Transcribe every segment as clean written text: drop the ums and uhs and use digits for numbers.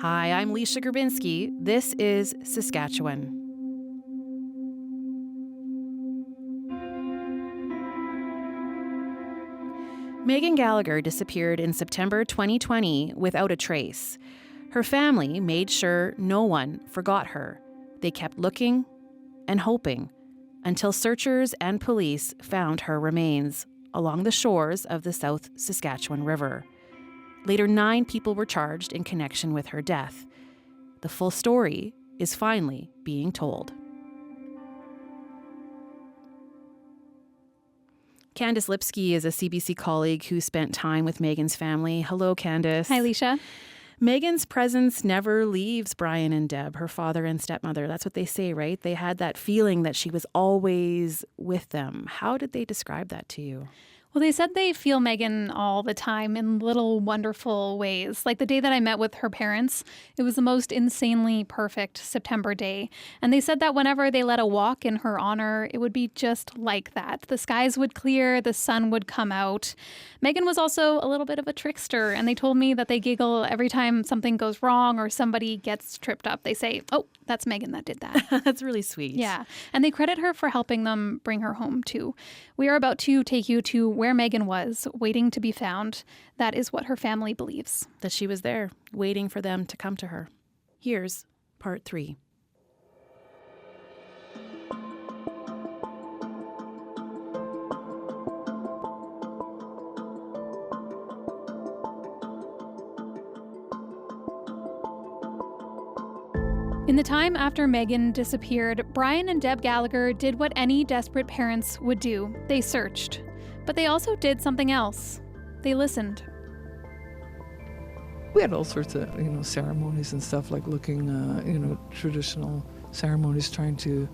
Hi, I'm Leisha Grabinski. This is Saskatchewan. Megan Gallagher disappeared in September 2020 without a trace. Her family made sure no one forgot her. They kept looking and hoping until searchers and police found her remains along the shores of the South Saskatchewan River. Later, 9 people were charged in connection with her death. The full story is finally being told. Candice Lipsky is a CBC colleague who spent time with Megan's family. Hello, Candice. Hi, Leisha. Megan's presence never leaves Brian and Deb, her father and stepmother. That's what they say, right? They had that feeling that she was always with them. How did they describe that to you? Well, they said they feel Megan all the time in little wonderful ways. Like the day that I met with her parents, it was the most insanely perfect September day. And they said that whenever they led a walk in her honor, it would be just like that. The skies would clear, the sun would come out. Megan was also a little bit of a trickster, and they told me that they giggle every time something goes wrong or somebody gets tripped up. They say, "Oh, that's Megan that did that." That's really sweet. Yeah, and they credit her for helping them bring her home, too. We are about to take you to where Megan was, waiting to be found. That is what her family believes. That she was there, waiting for them to come to her. Here's part 3. In the time after Megan disappeared, Brian and Deb Gallagher did what any desperate parents would do. They searched. But they also did something else. They listened. We had all sorts of, ceremonies and stuff, like looking, traditional ceremonies, trying to,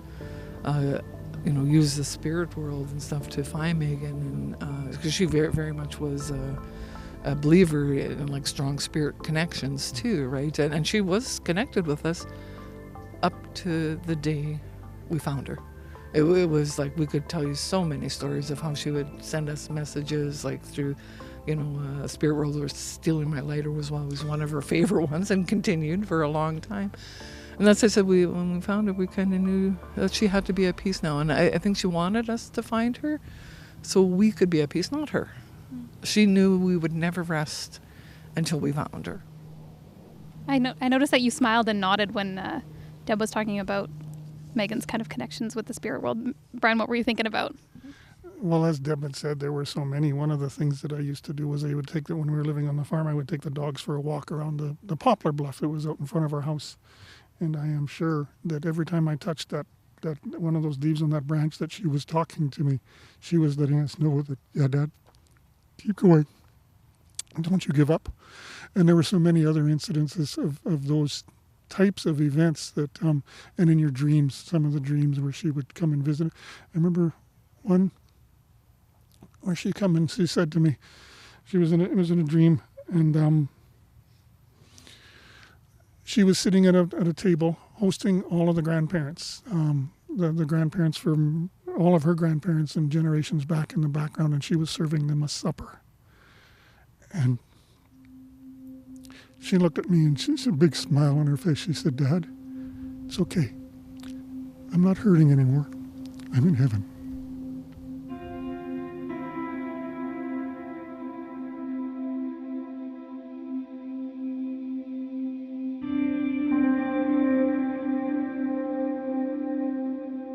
use the spirit world and stuff to find Megan, and because she very, very much was a believer in like strong spirit connections too, right? And she was connected with us up to the day we found her. It was like we could tell you so many stories of how she would send us messages, like through, Spirit World, or Stealing My Lighter was always one of her favorite ones, and continued for a long time. And that's, I said, when we found her, we kind of knew that she had to be at peace now. And I think she wanted us to find her so we could be at peace, not her. She knew we would never rest until we found her. I noticed that you smiled and nodded when Deb was talking about Megan's kind of connections with the spirit world. Brian, what were you thinking about? Well, as Deb had said, there were so many. One of the things that I used to do was when we were living on the farm, I would take the dogs for a walk around the poplar bluff that was out in front of our house. And I am sure that every time I touched that one of those leaves on that branch, that she was talking to me. She was letting us know that, yeah, Dad, keep going. Don't you give up. And there were so many other incidences of those types of events that, and in your dreams, some of the dreams where she would come and visit. I remember one where she come and she said to me, it was in a dream, and she was sitting at a table hosting all of the grandparents, the grandparents from all of her grandparents and generations back in the background, and she was serving them a supper. And she looked at me and she had a big smile on her face. She said, "Dad, it's okay. I'm not hurting anymore. I'm in heaven."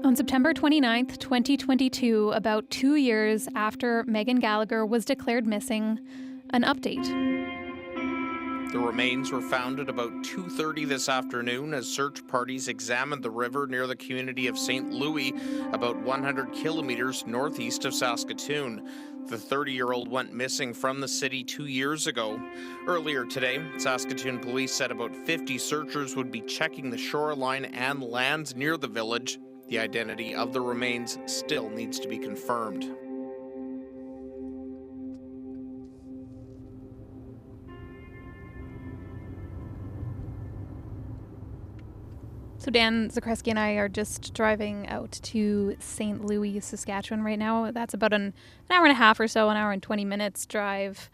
On September 29th, 2022, about 2 years after Megan Gallagher was declared missing, an update. The remains were found at about 2:30 this afternoon as search parties examined the river near the community of St. Louis, about 100 kilometers northeast of Saskatoon. The 30-year-old went missing from the city 2 years ago. Earlier today, Saskatoon police said about 50 searchers would be checking the shoreline and lands near the village. The identity of the remains still needs to be confirmed. So Dan Zakreski and I are just driving out to St. Louis, Saskatchewan right now. That's about an hour and a half or so, an hour and 20 minutes drive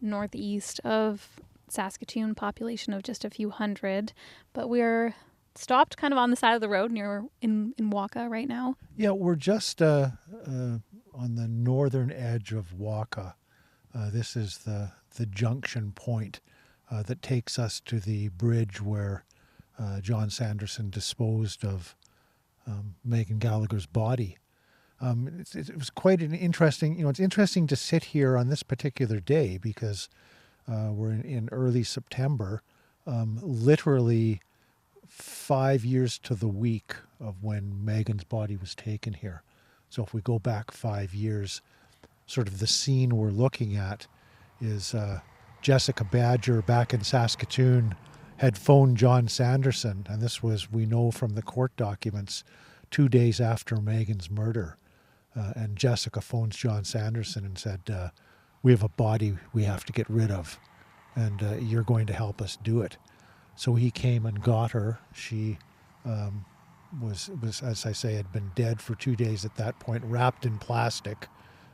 northeast of Saskatoon population of just a few hundred, but we're stopped kind of on the side of the road near in Waka right now. Yeah, we're just on the northern edge of Waka. This is the junction point that takes us to the bridge where John Sanderson disposed of Megan Gallagher's body. It was quite an interesting, it's interesting to sit here on this particular day because we're in early September, literally 5 years to the week of when Megan's body was taken here. So if we go back 5 years, sort of the scene we're looking at is Jessica Badger back in Saskatoon had phoned John Sanderson, and this was, we know from the court documents, 2 days after Megan's murder. And Jessica phones John Sanderson and said, we have a body we have to get rid of, and you're going to help us do it. So he came and got her. She was, as I say, had been dead for 2 days at that point, wrapped in plastic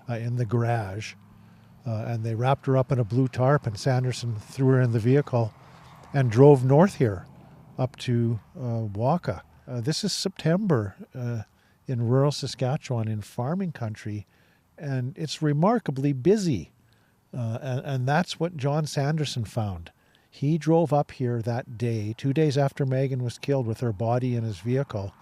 in the garage. And they wrapped her up in a blue tarp, and Sanderson threw her in the vehicle and drove north here up to Waka. This is September in rural Saskatchewan in farming country, and it's remarkably busy. And that's what John Sanderson found. He drove up here that day, 2 days after Megan was killed, with her body in his vehicle.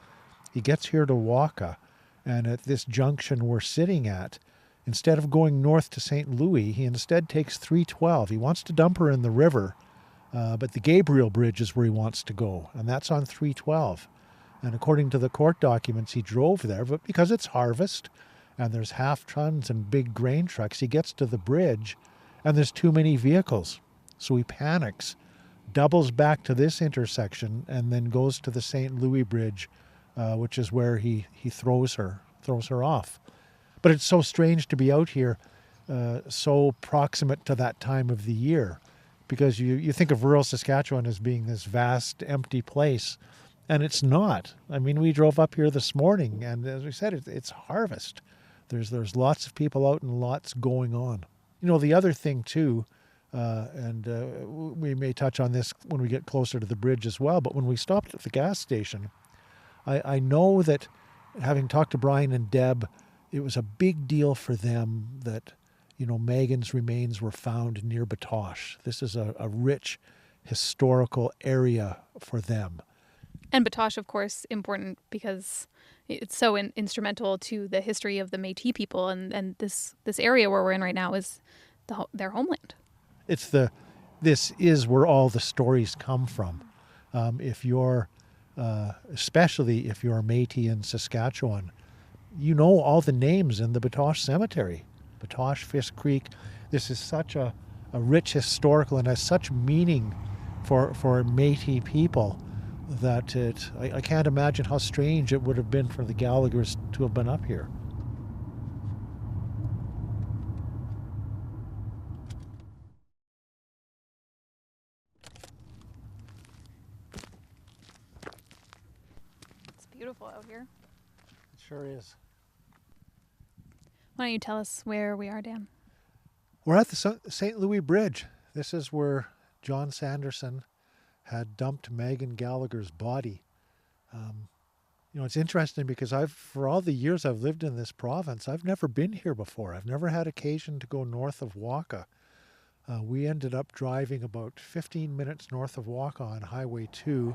He gets here to Waka, and at this junction we're sitting at, instead of going north to St. Louis, he instead takes 312. He wants to dump her in the river, but the Gabriel Bridge is where he wants to go, and that's on 312. And according to the court documents, he drove there, but because it's harvest and there's half tons and big grain trucks, he gets to the bridge and there's too many vehicles. So he panics, doubles back to this intersection, and then goes to the St. Louis Bridge, which is where he throws her off. But it's so strange to be out here so proximate to that time of the year, because you think of rural Saskatchewan as being this vast, empty place. And it's not. I mean, we drove up here this morning, and as we said, it's harvest. There's lots of people out and lots going on. The other thing too, and we may touch on this when we get closer to the bridge as well, but when we stopped at the gas station, I know that, having talked to Brian and Deb, it was a big deal for them that, Megan's remains were found near Batoche. This is a rich historical area for them. And Batoche, of course, important because it's so instrumental to the history of the Métis people, and this area where we're in right now is their homeland. This is where all the stories come from. If you're, especially if you're Métis in Saskatchewan, you know all the names in the Batoche Cemetery. Batoche, Fisk Creek. This is such a rich historical and has such meaning for Métis people that I can't imagine how strange it would have been for the Gallaghers to have been up here. It's beautiful out here. It sure is. Why don't you tell us where we are, Dan? We're at the St. Louis Bridge. This is where John Sanderson had dumped Megan Gallagher's body. It's interesting because for all the years I've lived in this province, I've never been here before. I've never had occasion to go north of Waka. We ended up driving about 15 minutes north of Waka on Highway 2.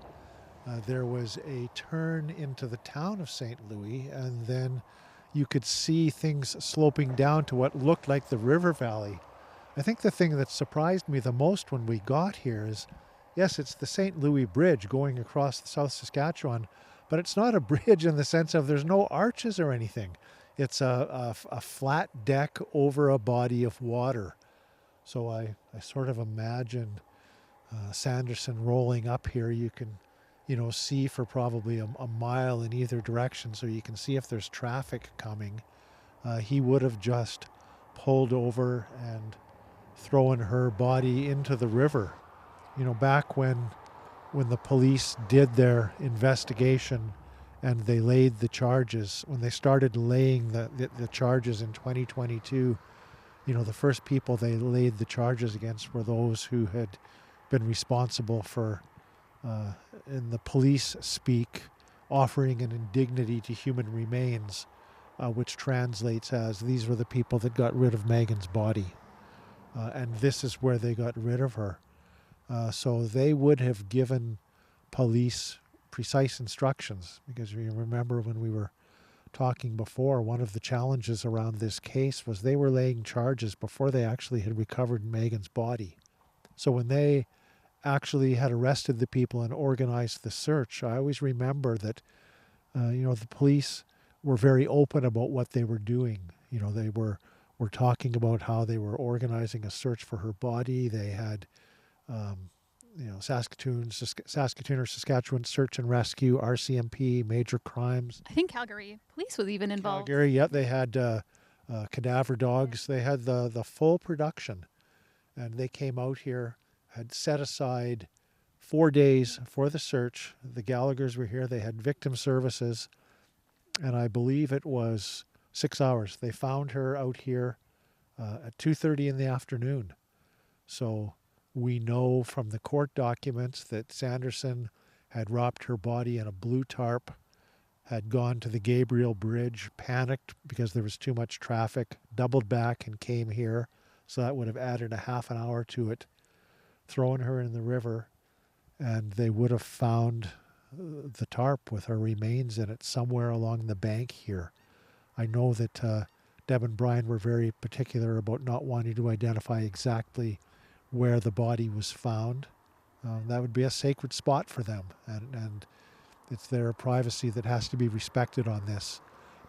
There was a turn into the town of St. Louis, and then you could see things sloping down to what looked like the river valley. I think the thing that surprised me the most when we got here is, yes, it's the St. Louis Bridge going across the South Saskatchewan, but it's not a bridge in the sense of there's no arches or anything. It's a flat deck over a body of water. So I sort of imagine Sanderson rolling up here. You can, see for probably a mile in either direction, so you can see if there's traffic coming. He would have just pulled over and thrown her body into the river. Back when the police did their investigation and they laid the charges, when they started laying the charges in 2022, the first people they laid the charges against were those who had been responsible for, in the police speak, offering an indignity to human remains, which translates as, these were the people that got rid of Megan's body. And this is where they got rid of her. So they would have given police precise instructions, because you remember when we were talking before, one of the challenges around this case was they were laying charges before they actually had recovered Megan's body. So when they actually had arrested the people and organized the search, I always remember that, the police were very open about what they were doing. They were talking about how they were organizing a search for her body. They had, Saskatoon or Saskatchewan Search and Rescue, RCMP, Major Crimes. I think Calgary Police was even involved. Calgary, yeah, they had cadaver dogs. They had the full production, and they came out here, had set aside 4 days for the search. The Gallaghers were here. They had victim services, and I believe it was 6 hours. They found her out here at 2:30 in the afternoon. So we know from the court documents that Sanderson had wrapped her body in a blue tarp, had gone to the Gabriel Bridge, panicked because there was too much traffic, doubled back and came here. So that would have added a half an hour to it, thrown her in the river, and they would have found the tarp with her remains in it somewhere along the bank here. I know that Deb and Brian were very particular about not wanting to identify exactly where the body was found. That would be a sacred spot for them, and it's their privacy that has to be respected on this.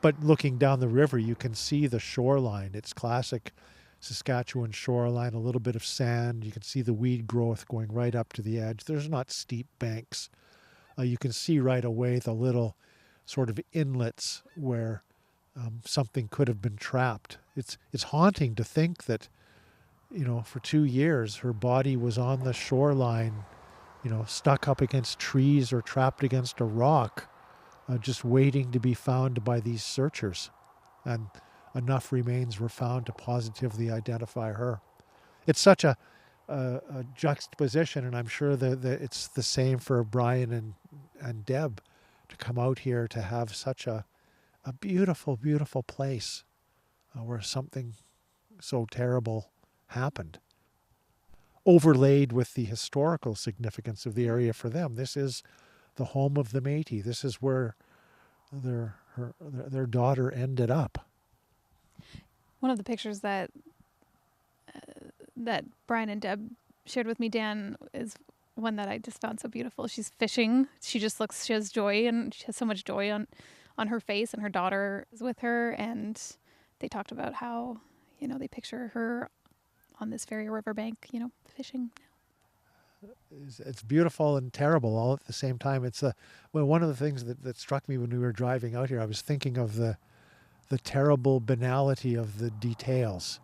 But looking down the river, you can see the shoreline. It's classic Saskatchewan shoreline, a little bit of sand. You can see the weed growth going right up to the edge. There's not steep banks. You can see right away the little sort of inlets where something could have been trapped. It's haunting to think that, for 2 years, her body was on the shoreline, stuck up against trees or trapped against a rock, just waiting to be found by these searchers. And enough remains were found to positively identify her. It's such a juxtaposition, and I'm sure that it's the same for Brian and Deb to come out here to have such a beautiful, beautiful place where something so terrible happened, overlaid with the historical significance of the area for them. This is the home of the Métis. This is where their daughter ended up. One of the pictures that Brian and Deb shared with me, Dan, is one that I just found so beautiful. She's fishing. She has joy, and she has so much joy on her face, and her daughter is with her, and they talked about how, they picture her on this very riverbank, fishing. It's beautiful and terrible all at the same time. It's one of the things that struck me when we were driving out here. I was thinking of the terrible banality of the details.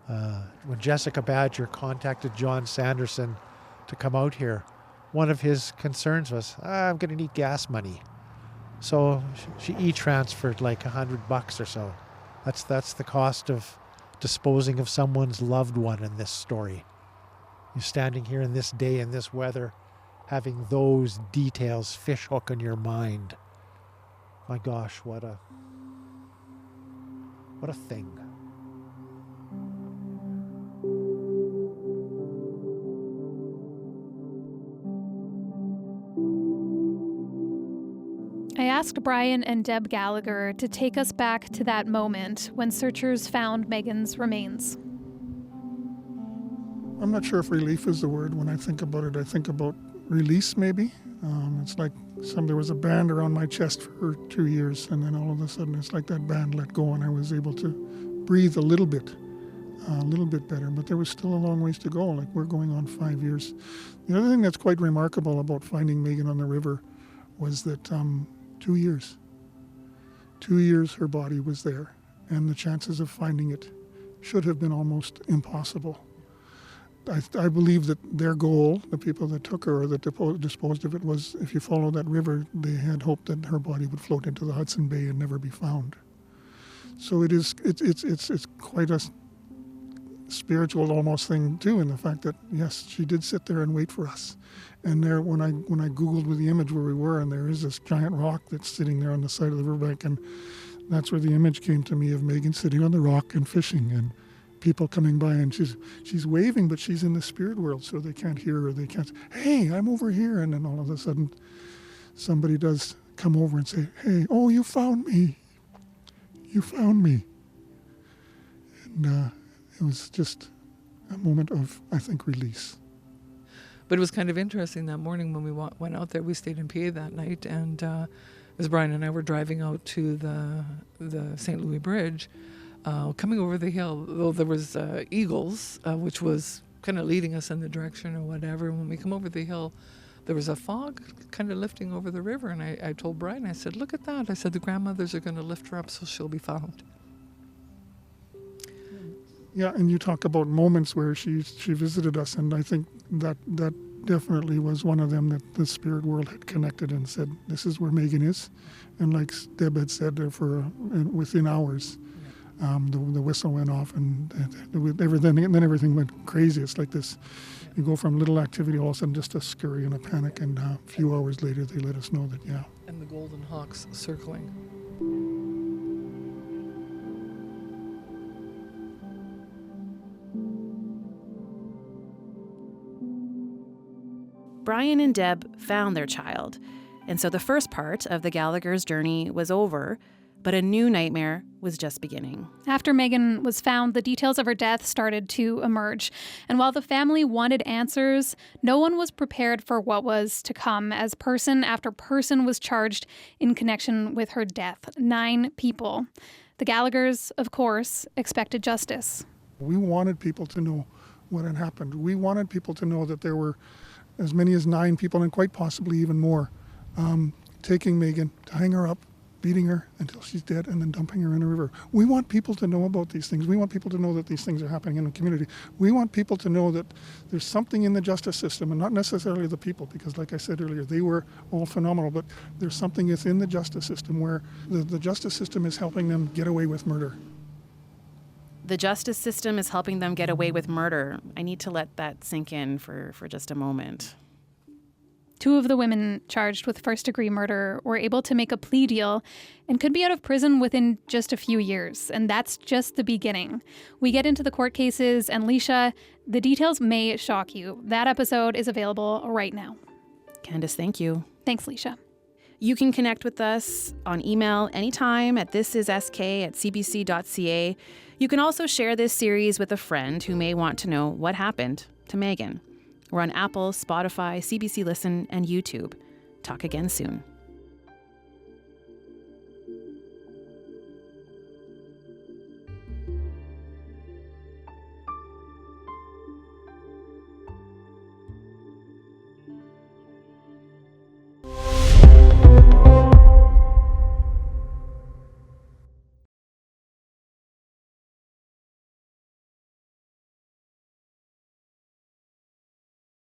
When Jessica Badger contacted John Sanderson to come out here, one of his concerns was, I'm going to need gas money. So she e-transferred like $100 or so. That's the cost of disposing of someone's loved one in this story. You're standing here in this day, in this weather, having those details fish hook in your mind. My gosh, what a thing. I asked Brian and Deb Gallagher to take us back to that moment when searchers found Megan's remains. I'm not sure if relief is the word. When I think about it, I think about release, maybe. It's like there was a band around my chest for 2 years, and then all of a sudden it's like that band let go, and I was able to breathe a little bit better. But there was still a long ways to go. Like, we're going on 5 years. The other thing that's quite remarkable about finding Megan on the river was that 2 years. 2 years her body was there, and the chances of finding it should have been almost impossible. I believe that their goal, the people that took her or that disposed of it, was if you follow that river, they had hoped that her body would float into the Hudson Bay and never be found. So it's quite a spiritual almost thing too, in the fact that yes, she did sit there and wait for us. And there, when I Googled with the image where we were, and there is this giant rock that's sitting there on the side of the riverbank, and that's where the image came to me of Megan sitting on the rock and fishing, and people coming by, and she's waving, but she's in the spirit world, so they can't hear her. They can't. Hey, I'm over here, and then all of a sudden, somebody does come over and say, "Hey, oh, you found me. You found me." And it was just a moment of, I think, release. But it was kind of interesting that morning when we went out there. We stayed in PA that night, and as Brian and I were driving out to the St. Louis Bridge, coming over the hill, though there was eagles, which was kind of leading us in the direction or whatever. When we come over the hill, there was a fog kind of lifting over the river, and I told Brian, I said, "Look at that." I said, "The grandmothers are going to lift her up so she'll be found." Yeah, and you talk about moments where she visited us, and I think that definitely was one of them, that the spirit world had connected and said, "This is where Megan is," and like Deb had said, within hours, the whistle went off, and then everything went crazy. It's like this: you go from little activity, all of a sudden just a scurry and a panic, and a few hours later they let us know that And the golden hawks circling. Brian and Deb found their child, and so the first part of the Gallagher's journey was over, but a new nightmare was just beginning. After Megan was found, the details of her death started to emerge. And while the family wanted answers, no one was prepared for what was to come, as person after person was charged in connection with her death. 9 people. The Gallaghers, of course, expected justice. We wanted people to know what had happened. We wanted people to know that there were as many as 9 people, and quite possibly even more, taking Megan to hang her up, beating her until she's dead, and then dumping her in a river. We want people to know about these things. We want people to know that these things are happening in the community. We want people to know that there's something in the justice system, and not necessarily the people, because like I said earlier, they were all phenomenal, but there's something within the justice system where the justice system is helping them get away with murder. The justice system is helping them get away with murder. I need to let that sink in for just a moment. 2 of the women charged with first-degree murder were able to make a plea deal and could be out of prison within just a few years. And that's just the beginning. We get into the court cases, and Leisha, the details may shock you. That episode is available right now. Candace, thank you. Thanks, Leisha. You can connect with us on email anytime at thisisk@cbc.ca. You can also share this series with a friend who may want to know what happened to Megan. We're on Apple, Spotify, CBC Listen, and YouTube. Talk again soon.